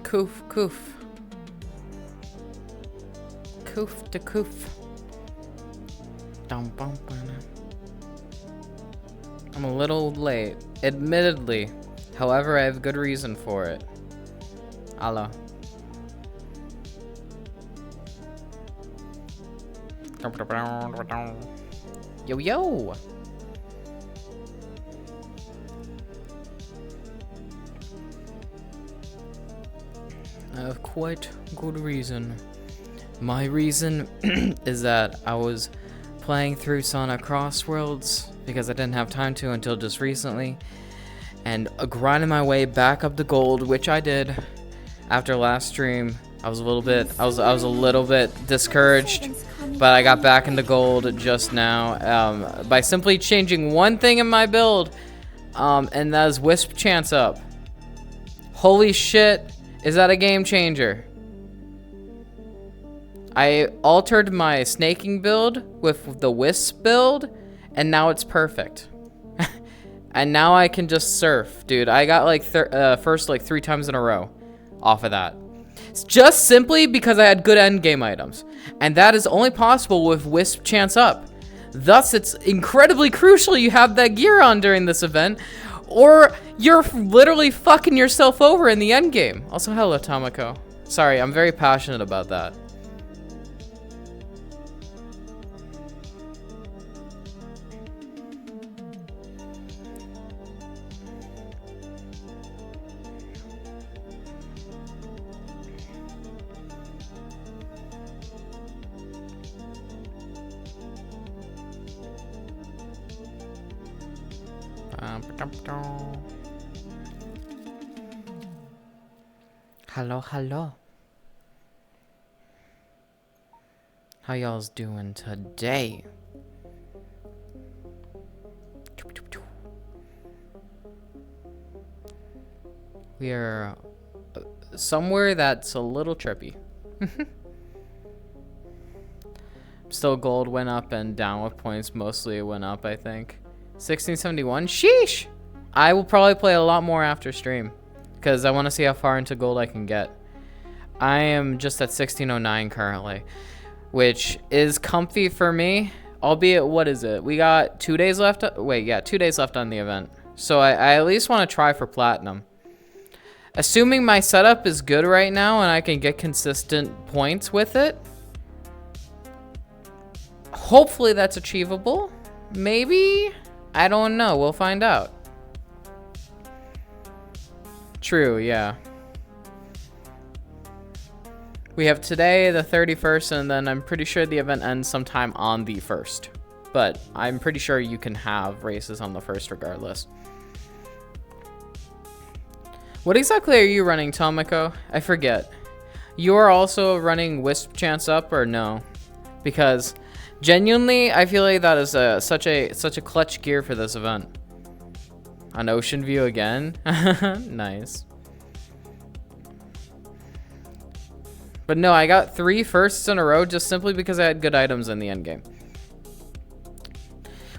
Coof, coof. Coof to coof. I'm a little late, admittedly. However, I have good reason for it. Allah. Yo, yo! I have quite good reason. My reason is that I was playing through Sonic Crossworlds because I didn't have time to until just recently, and grinding my way back up to gold, which I did after last stream. I was a little bit discouraged, but I got back into gold just now by simply changing one thing in my build, and that is Wisp Chance Up. Holy shit, is that a game changer? I altered my snaking build with the Wisp build, and now it's perfect. And now I can just surf, dude. I got like first like 3 times in a row off of that. It's just simply because I had good endgame items. And that is only possible with Wisp Chance Up. Thus, it's incredibly crucial you have that gear on during this event, or you're literally fucking yourself over in the endgame. Also, hello, Tomiko. Sorry, I'm very passionate about that. Hello, hello. How y'all's doing today? We are somewhere that's a little trippy. Still, gold went up and down with points. Mostly it went up, I think. 1671. Sheesh! I will probably play a lot more after stream, because I want to see how far into gold I can get. I am just at 1609 currently, which is comfy for me. Albeit, what is it? We got 2 days left. Wait, yeah, 2 days left on the event. So I at least want to try for platinum. Assuming my setup is good right now and I can get consistent points with it. Hopefully that's achievable. Maybe? I don't know. We'll find out. True, yeah. We have today, the 31st, and then I'm pretty sure the event ends sometime on the 1st. But I'm pretty sure you can have races on the 1st regardless. What exactly are you running, Tomiko? I forget. You are also running Wisp Chance Up, or no? Because genuinely, I feel like that is such a clutch gear for this event. On Ocean View again? Nice. But no, I got 3 firsts in a row just simply because I had good items in the endgame.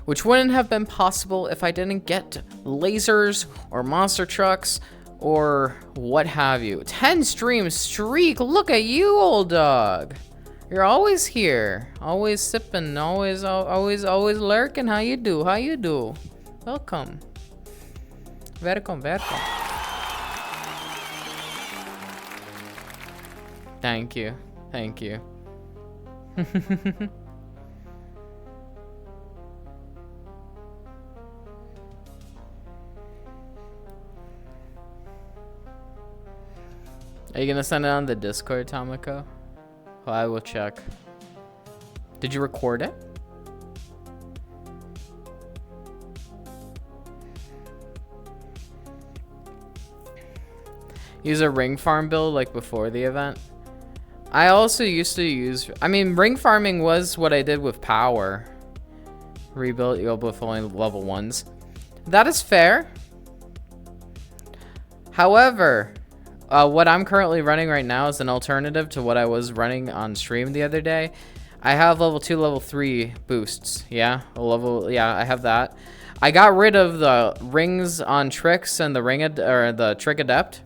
Which wouldn't have been possible if I didn't get lasers or monster trucks or what have you. 10 stream streak, look at you, old dog. You're always here, always sipping, always lurking. How you do? How you do? Welcome. Welcome, welcome. Thank you. Thank you. Are you gonna send it on the Discord, Tomiko? Well, I will check. Did you record it? Use a ring farm build like before the event. I also used to use, I mean, ring farming was what I did with power. Rebuild you with only level 1s. That is fair. However, what I'm currently running right now is an alternative to what I was running on stream the other day. I have level 2, level 3 boosts. Yeah, I have that. I got rid of the rings on tricks and the the trick adept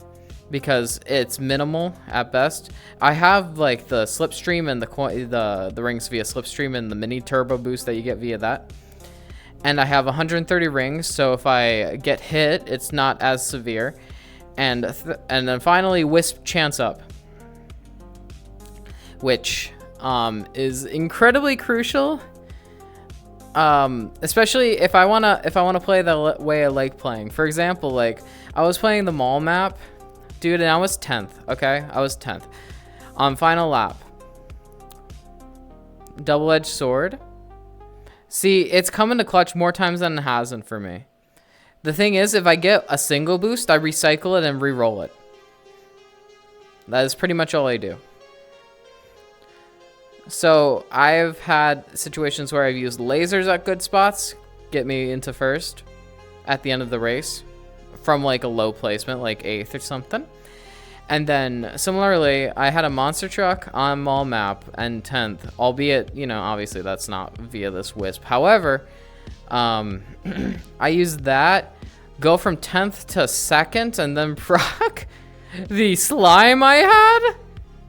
because it's minimal at best. I have like the slipstream and the rings via slipstream and the mini turbo boost that you get via that. And I have 130 rings, so if I get hit, it's not as severe. And then finally, Wisp Chance Up, which is incredibly crucial. Especially if I wanna play the way I like playing. For example, like I was playing the mall map, dude, and I was 10th. Okay, I was 10th on final lap. Double-edged sword. See, it's coming to clutch more times than it hasn't for me. The thing is, if I get a single boost, I recycle it and re-roll it. That is pretty much all I do. So I've had situations where I've used lasers at good spots, get me into first at the end of the race from like a low placement, like 8th or something. And then similarly, I had a monster truck on mall map and 10th, albeit, you know, obviously that's not via this Wisp. However, I used that, go from 10th to 2nd, and then proc the slime I had.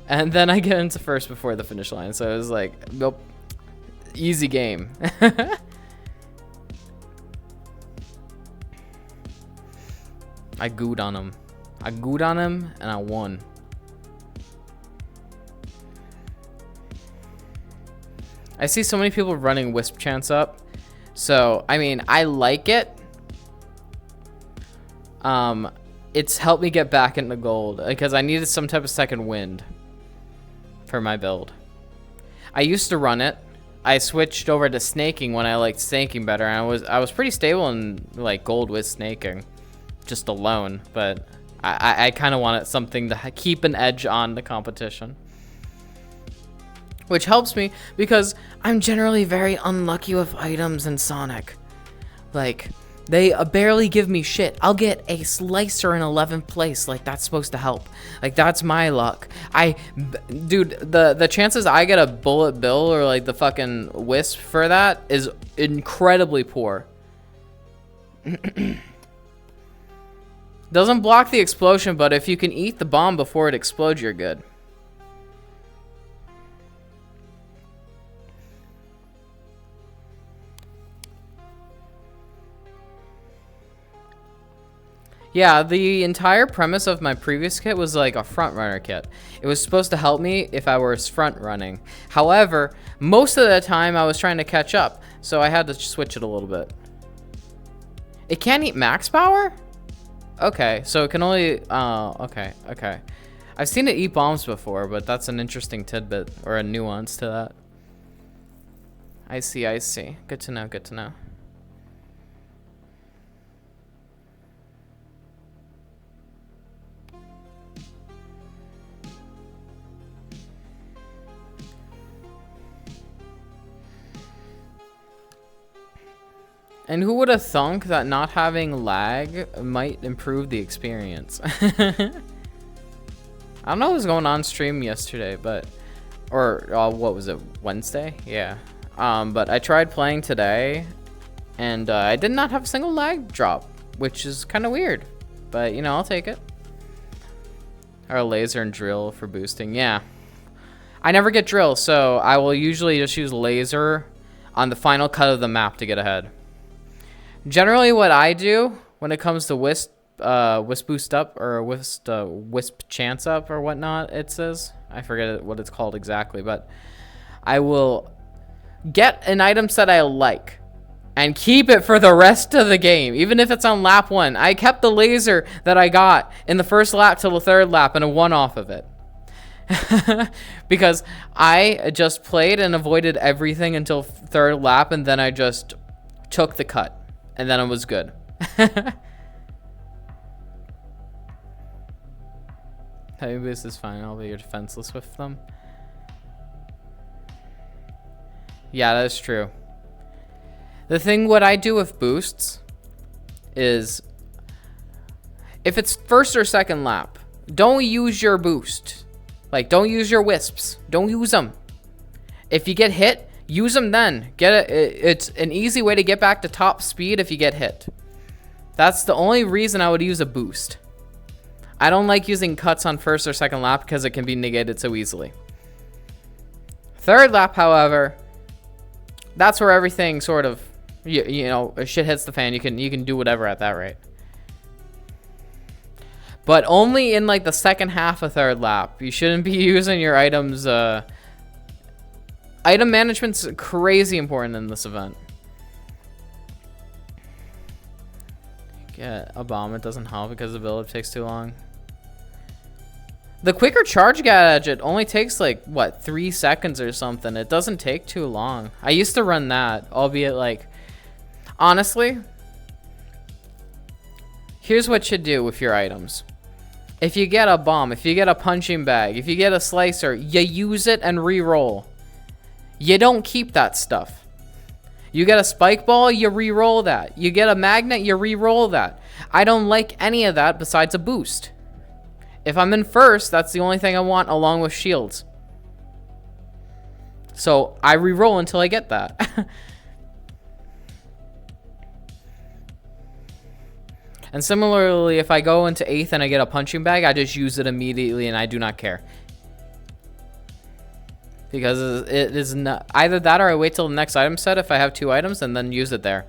And then I get into first before the finish line. So it was like, nope, easy game. I gooed on him. And I won. I see so many people running Wisp Chance Up. So, I mean, I like it. It's helped me get back into gold because I needed some type of second wind for my build. I used to run it. I switched over to snaking when I liked snaking better, and I was pretty stable in like gold with snaking, just alone. But I kind of wanted something to keep an edge on the competition, which helps me because I'm generally very unlucky with items in Sonic. Like, they barely give me shit. I'll get a slicer in 11th place. Like, that's supposed to help. Like, that's my luck. Dude, the chances I get a bullet bill or like the fucking Wisp for that is incredibly poor. Doesn't block the explosion, but if you can eat the bomb before it explodes, you're good. Yeah, the entire premise of my previous kit was like a front runner kit. It was supposed to help me if I was front running. However, most of the time I was trying to catch up, so I had to switch it a little bit. It can't eat max power? Okay, so it can only, okay. I've seen it eat bombs before, but that's an interesting tidbit or a nuance to that. I see. Good to know. And who would have thunk that not having lag might improve the experience? I don't know what was going on stream yesterday, but what was it, Wednesday? Yeah. But I tried playing today, and I did not have a single lag drop, which is kind of weird. But you know, I'll take it. Or laser and drill for boosting. Yeah. I never get drill, so I will usually just use laser on the final cut of the map to get ahead. Generally, what I do when it comes to Wisp Boost Up or Wisp Chance Up or whatnot, it says. I forget what it's called exactly, but I will get an item set I like and keep it for the rest of the game, even if it's on lap 1. I kept the laser that I got in the first lap till the third lap and I won off of it. Because I just played and avoided everything until third lap, and then I just took the cut. And then it was good. Heavy boost is fine. I'll be defenseless with them. Yeah, that's true. The thing what I do with boosts is if it's first or second lap, don't use your boost. Like, don't use your wisps. Don't use them. If you get hit, use them then. It's an easy way to get back to top speed if you get hit. That's the only reason I would use a boost. I don't like using cuts on first or second lap because it can be negated so easily. Third lap, however, that's where everything sort of, you know, shit hits the fan. You can do whatever at that rate. But only in like the second half of third lap. You shouldn't be using your items. Item management's crazy important in this event. Get a bomb, it doesn't help because the build-up takes too long. The quicker charge gadget only takes like, what, 3 seconds or something. It doesn't take too long. I used to run that, albeit like, honestly, here's what you do with your items. If you get a bomb, if you get a punching bag, if you get a slicer, you use it and re-roll. You don't keep that stuff. You get a spike ball, you re-roll that. You get a magnet, you re-roll that. I don't like any of that besides a boost. If I'm in first, that's the only thing I want along with shields. So I re-roll until I get that. And similarly, if I go into 8th and I get a punching bag, I just use it immediately and I do not care. Because it is not either that or I wait till the next item set if I have 2 items and then use it there.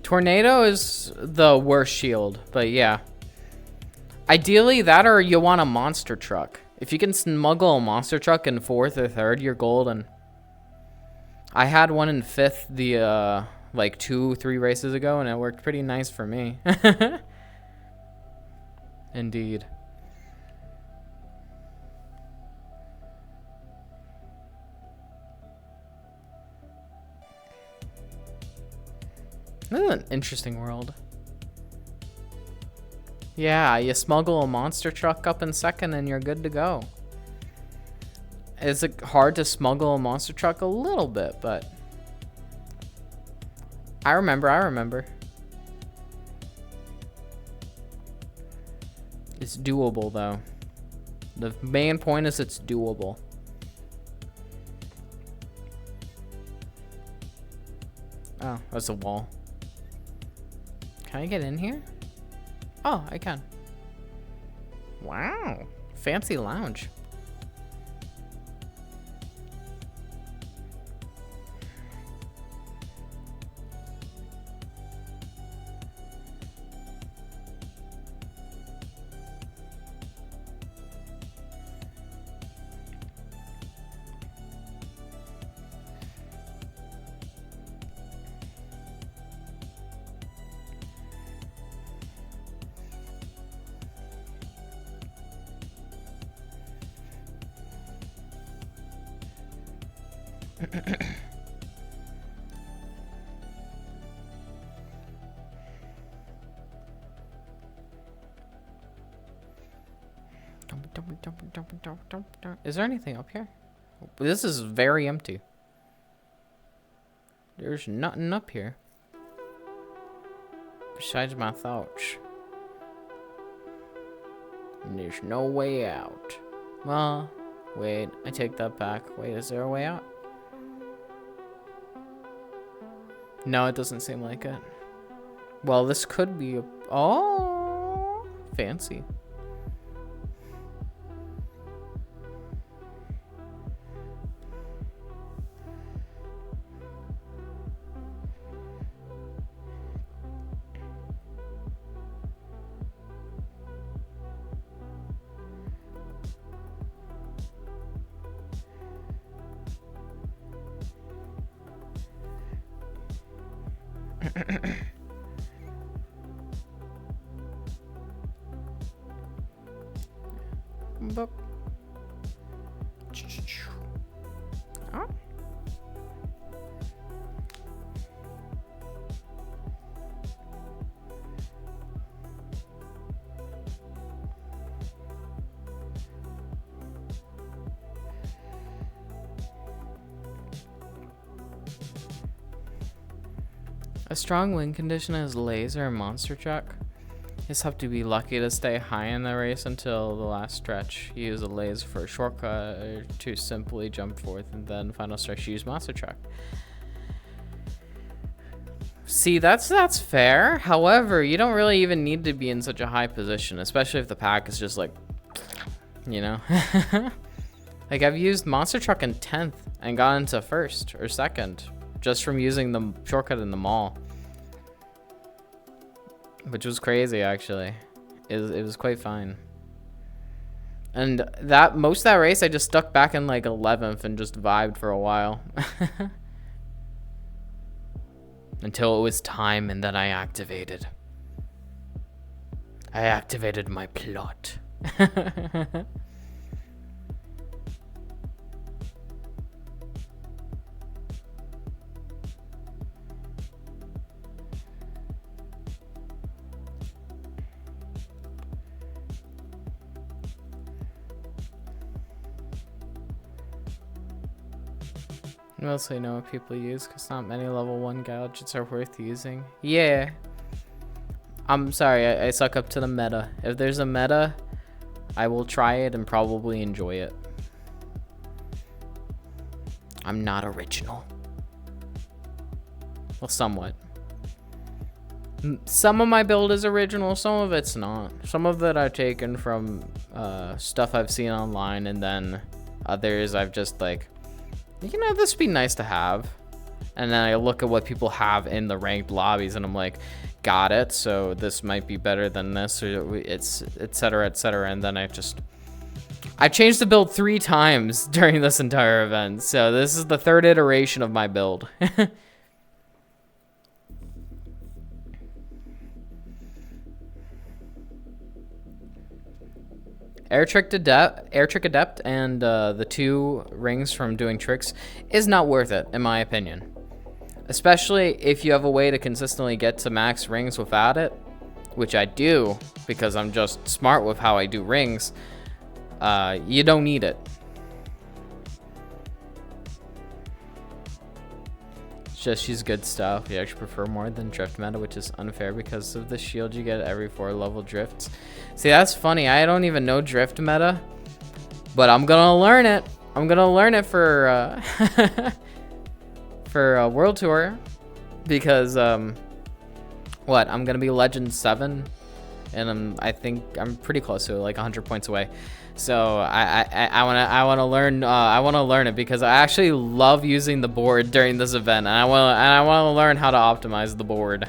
Tornado is the worst shield, but yeah. Ideally, that or you want a monster truck. If you can smuggle a monster truck in 4th or 3rd, you're golden. I had one in 5th the like 2-3 races ago, and it worked pretty nice for me. Indeed. This is an interesting world. Yeah, you smuggle a monster truck up in 2nd and you're good to go. Is it hard to smuggle a monster truck? A little bit, but I remember. It's doable though. The main point is it's doable. Oh, that's a wall. Can I get in here? Oh, I can. Wow. Fancy lounge. Is there anything up here? This is very empty. There's nothing up here. Besides my thoughts. And there's no way out. Well, wait, I take that back. Wait, is there a way out? No, it doesn't seem like it. Well, this could be a... Oh, fancy. Boop. Oh. A strong win condition is laser and monster truck. You just have to be lucky to stay high in the race until the last stretch. You use a laser for a shortcut or to simply jump forth, and then final stretch use monster truck. See, that's fair. However, you don't really even need to be in such a high position, especially if the pack is just like, you know. Like, I've used monster truck in 10th and got into 1st or 2nd just from using the shortcut in the mall, which was crazy. Actually, it was quite fine. And that most of that race, I just stuck back in like 11th and just vibed for a while. Until it was time, and then I activated my plot. Mostly know what people use, because not many level 1 gadgets are worth using. Yeah. I'm sorry, I suck up to the meta. If there's a meta, I will try it and probably enjoy it. I'm not original. Well, somewhat. Some of my build is original, some of it's not. Some of it I've taken from stuff I've seen online, and then others I've just like, you know, this would be nice to have. And then I look at what people have in the ranked lobbies, and I'm like, got it, so this might be better than this, or it's etc, etc. And then I've changed the build 3 times during this entire event, so this is the 3rd iteration of my build. Air Trick Adept and the 2 rings from doing tricks is not worth it, in my opinion. Especially if you have a way to consistently get to max rings without it, which I do because I'm just smart with how I do rings. You don't need it. It's just she's good stuff. You actually prefer more than drift meta, which is unfair because of the shield you get every 4 level drifts. See, that's funny. I don't even know drift meta, but I'm gonna learn it. I'm gonna learn it for for World Tour, because what, I'm gonna be Legend 7, and I think I'm pretty close to it, like 100 points away. So I wanna learn it because I actually love using the board during this event, and I wanna learn how to optimize the board.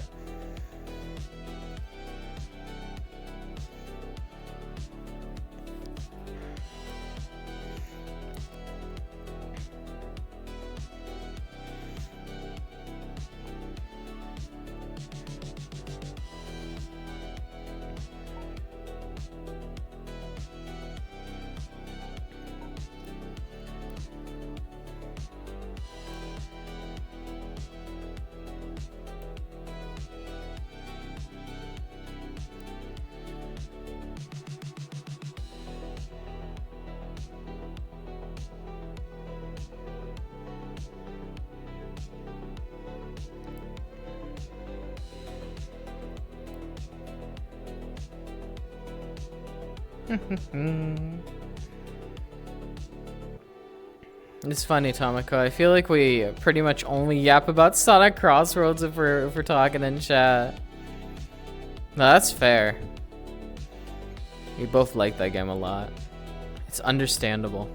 It's funny, Tomiko. I feel like we pretty much only yap about Sonic Crossroads if we're talking in chat. No, that's fair. We both like that game a lot. It's understandable.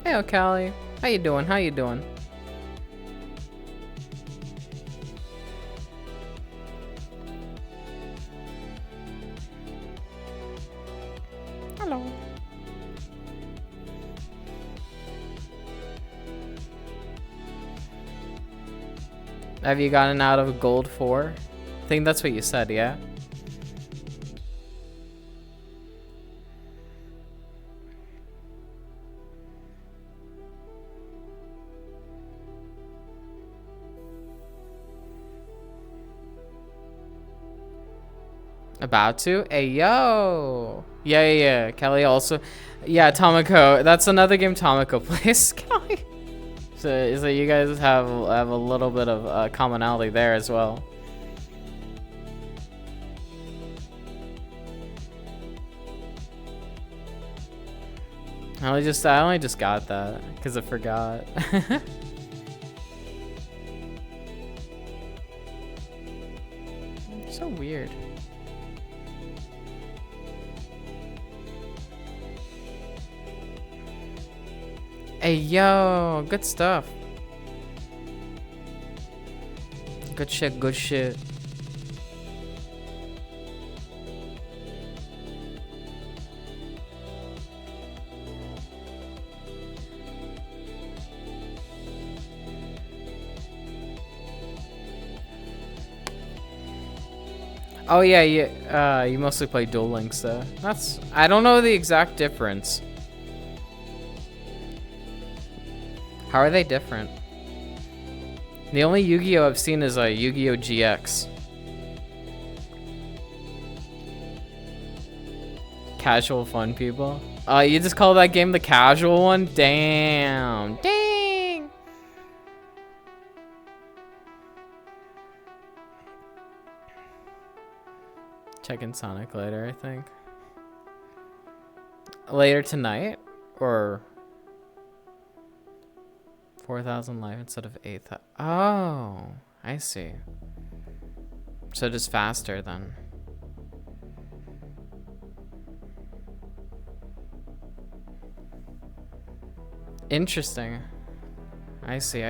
Hey, O'Cally. How you doing? How you doing? Hello. Have you gotten out of gold 4? I think that's what you said, yeah? About to? Hey, yo! Yeah. Kelly also. Yeah, Tomoko. That's another game Tomoko plays, Kelly. So you guys have a little bit of commonality there as well. I only just got that because I forgot. So weird. Hey, yo, good stuff. Good shit. Oh yeah, you mostly play Duel Links though. I don't know the exact difference. How are they different? The only Yu-Gi-Oh I've seen is Yu-Gi-Oh GX. Casual fun people. You just call that game the casual one? Damn. Dang. Checking Sonic later, I think. Later tonight? Or 4,000 life instead of 8,000. Oh, I see. So just faster then. Interesting. I see.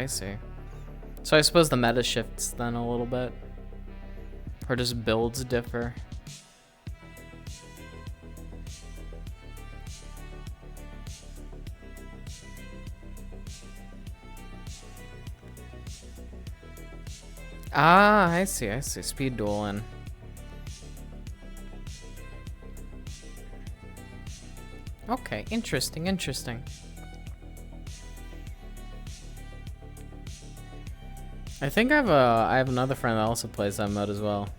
So I suppose the meta shifts then a little bit. Or just builds differ. Ah, I see. Speed dueling. Okay, interesting. I think I have another friend that also plays that mode as well.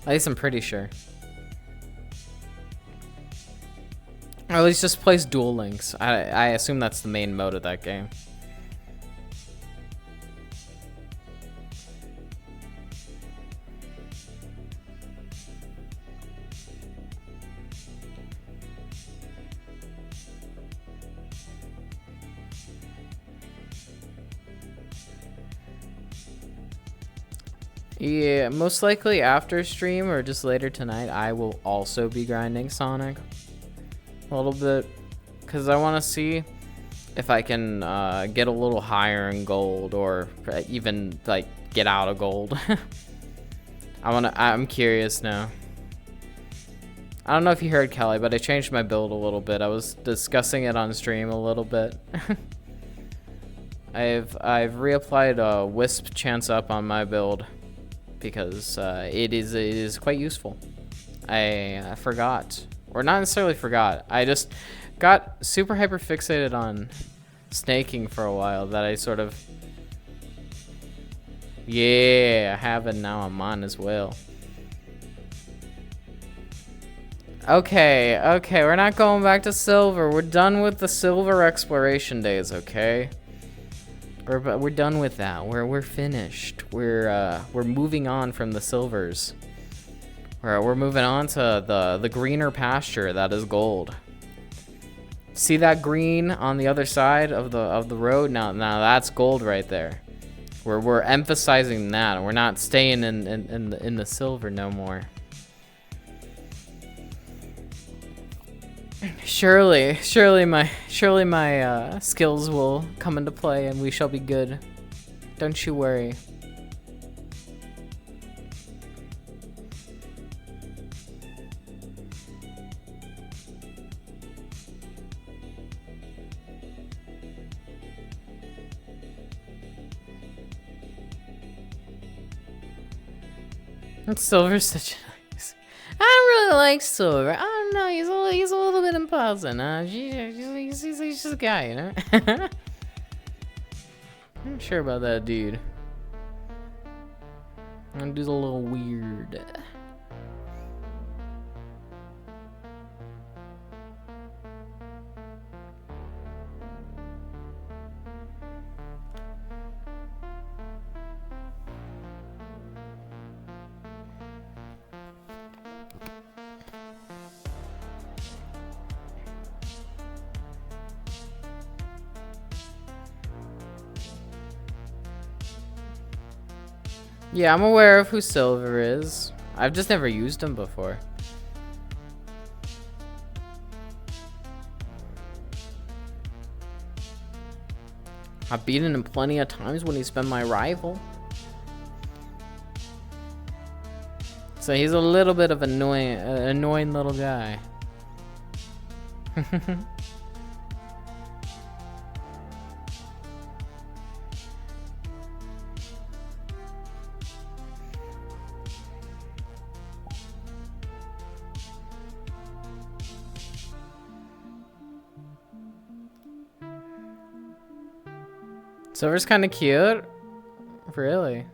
At least I'm pretty sure. Or at least just plays Duel Links. I assume that's the main mode of that game. Yeah, most likely after stream or just later tonight, I will also be grinding Sonic a little bit because I want to see if I can get a little higher in gold or even like get out of gold. I'm curious now. I don't know if you heard, Kelly, but I changed my build a little bit. I was discussing it on stream a little bit. I've reapplied Wisp Chance Up on my build because it is quite useful. I forgot, or not necessarily forgot. I just got super hyper fixated on snaking for a while that I sort of, yeah, I have it now. I'm on as well. Okay, we're not going back to silver. We're done with the silver exploration days, okay? We're done with that. We're finished. We're moving on from the silvers. We're moving on to the greener pasture that is gold. See that green on the other side of the road? Now that's gold right there. We're emphasizing that. We're not staying in the silver no more. Surely my skills will come into play and we shall be good. Don't you worry. Silver's such a nice. I don't really like Silver. I don't know. He's a little bit imposing. He's just a guy, you know. I'm not sure about that dude. That dude's a little weird. Yeah, I'm aware of who Silver is. I've just never used him before. I've beaten him plenty of times when he's been my rival. So he's a little bit of annoying little guy. Silver's kind of cute. Really?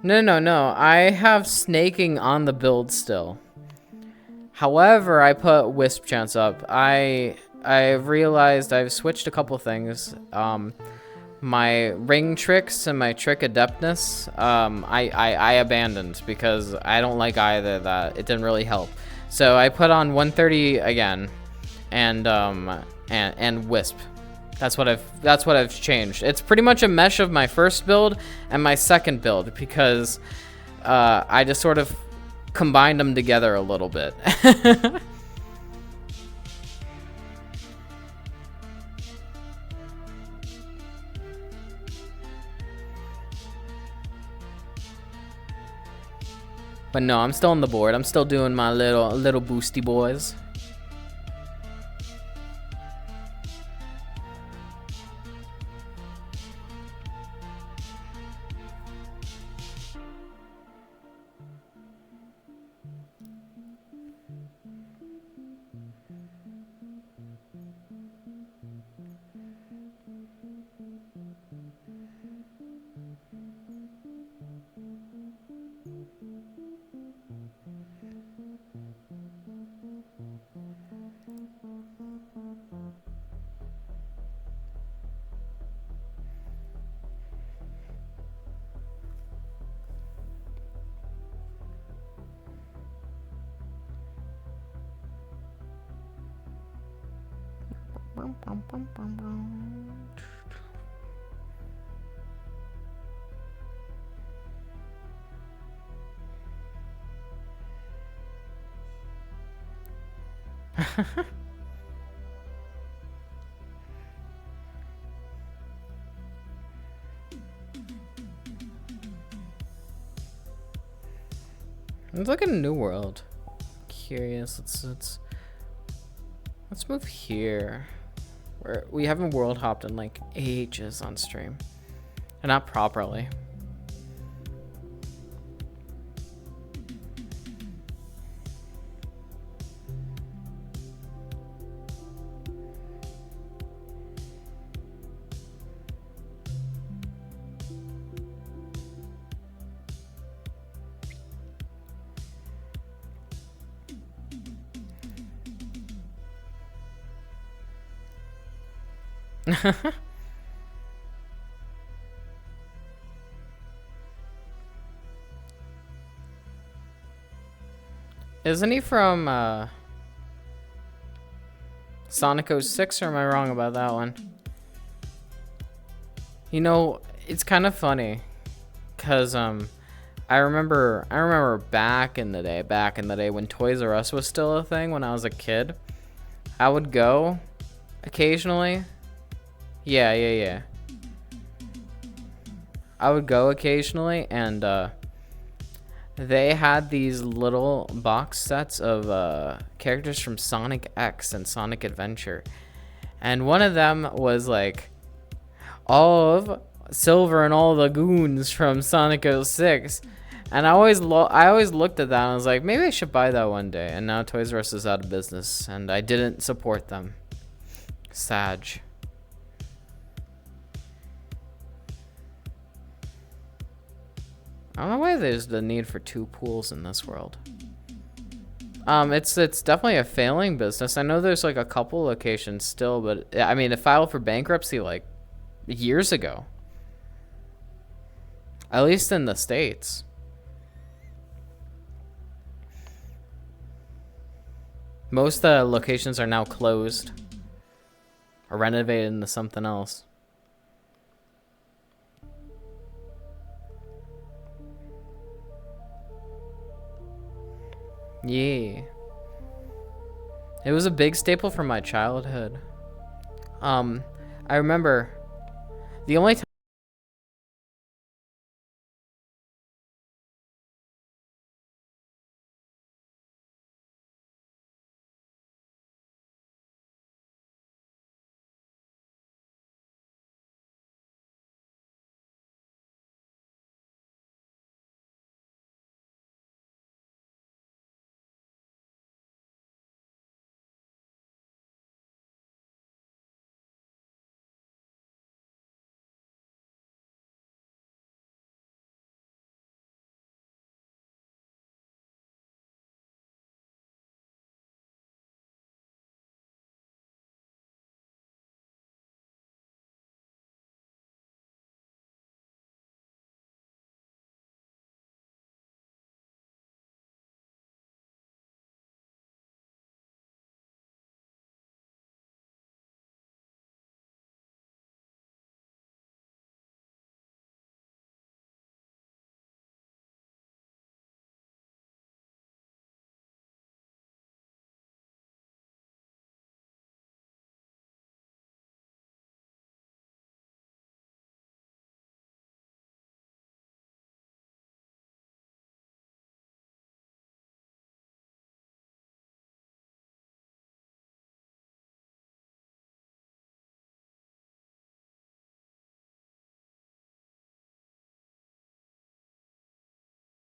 No. I have snaking on the build still. However, I put wisp chance up. I've realized I've switched a couple things. My ring tricks and my trick adeptness, I abandoned because I don't like either that. It didn't really help. So I put on 130 again, and wisp. That's what I've changed. It's pretty much a mesh of my first build and my second build because I just sort of combined them together a little bit. But no, I'm still on the board. I'm still doing my little boosty boys. Let's look at a new world. Curious. Let's move here. We haven't world hopped in like ages on stream, and not properly. Isn't he from Sonic 06, or am I wrong about that one? You know, it's kind of funny cuz I remember back in the day when Toys R Us was still a thing when I was a kid. I would go occasionally. Yeah. I would go occasionally, and they had these little box sets of characters from Sonic X and Sonic Adventure. And one of them was like all of Silver and all the goons from Sonic 06. And I always looked at that and I was like, maybe I should buy that one day. And now Toys R Us is out of business and I didn't support them. Sag. I don't know why there's the need for two pools in this world. It's definitely a failing business. I know there's like a couple locations still, but I mean, it filed for bankruptcy like years ago. At least in the States. Most locations are now closed or renovated into something else. Yeah. It was a big staple from my childhood. I remember the only time